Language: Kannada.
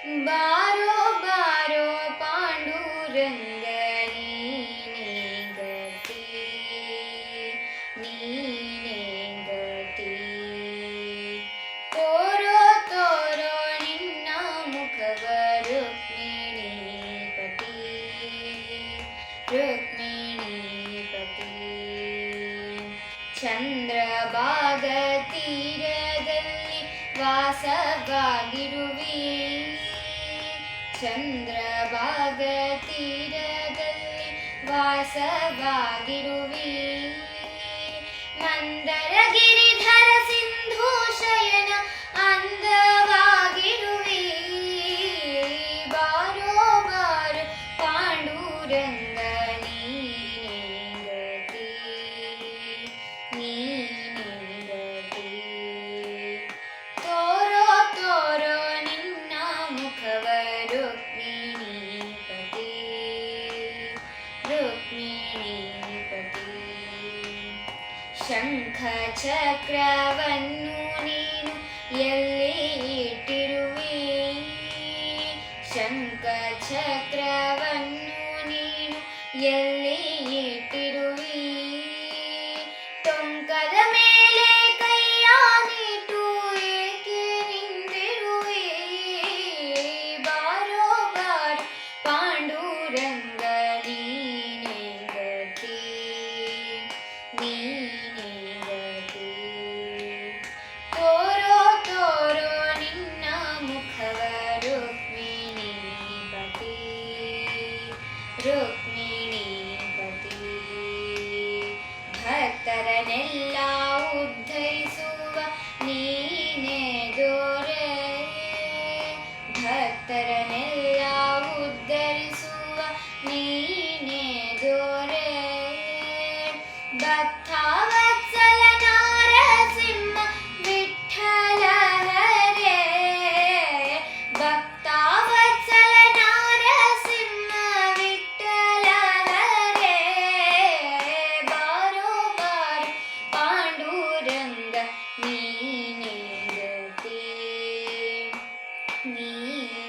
ಬಾರೋ ಬಾರೋ ಪಾಂಡುರಂಗ ನೀನೇ ಗತಿ, ನೀನೇ ಗತಿ. ತೋರೋ ತೋರೋ ನಿನ್ನ ಮುಖವ ರುಕ್ಮಿಣೀಪತಿ, ರುಕ್ಮಿಣೀಪತಿ. ಚಂದ್ರಭಾಗ ತೀರದಲ್ಲಿ ವಾಸವಾಗಿರುವಿ, ಚಂದ್ರಭಾಗ ತೀರದಲ್ಲಿ ವಾಸವಾಗಿರುವಿ. ಮಂದರ ಗಿರಿಧರ ಸಿಂಧು ಶಯನ ಅಂದವಾಗಿರುವಿ. ಬಾರೋ ಬಾರೋ ಪಾಂಡುರಂಗ ನೀನೇ ಗತಿ, ನೀನೇ ಗತಿ. ತೋರೋ ತೋರೋ ನಿನ್ನ ಮುಖವ ರುಕ್ಮಿಣೀಪತಿ, ರುಕ್ಮಿಣೀಪತಿ. ಶಂಖ ಚಕ್ರವನ್ನು ನೀನು ಎಲ್ಲಿ ಇಟ್ಟಿರುವೆ, ಶಂಖ ಚಕ್ರವನ್ನು ನೀನು ಎಲ್ಲಿ ಇಟ್ಟಿರುವೆ. ಟೊಂಕದ ಮೇಲೆ ಕೈಯ ನೀಟು ಏಕೆ ನಿಂತಿರುವೆ. ಬಾರೋ ಬಾರೋ ಪಾಂಡುರಂಗ ನೀನೇ ಗತಿ, ನೀನೇ ಗತಿ. ತೋರೋ ತೋರೋ ನಿನ್ನ ಮುಖವ ರುಕ್ಮಿಣೀಪತಿ, ರುಕ್ಮಿಣೀಪತಿ. ಭಕ್ತರನ್ನೆಲ್ಲ ಉದ್ಧರಿಸುವ ನೀನೇ ದೊರೆ, ಭಕ್ತರನ್ನೆಲ್ಲ ಉದ್ಧರಿಸುವ ನೀನೇ ದೊರೆ. ಭಕ್ತವತ್ಸಲ ನಾರಸಿಂಹ ವಿಠ್ಠಲ ಹರೇ, ಭಕ್ತವತ್ಸಲ ನಾರಸಿಂಹ ವಿಠ್ಠಲ ಹರೇ. ಬಾರೋ ಬಾರೋ ಪಾಂಡುರಂಗ ನೀನೇ ಗತಿ, ನೀನೇ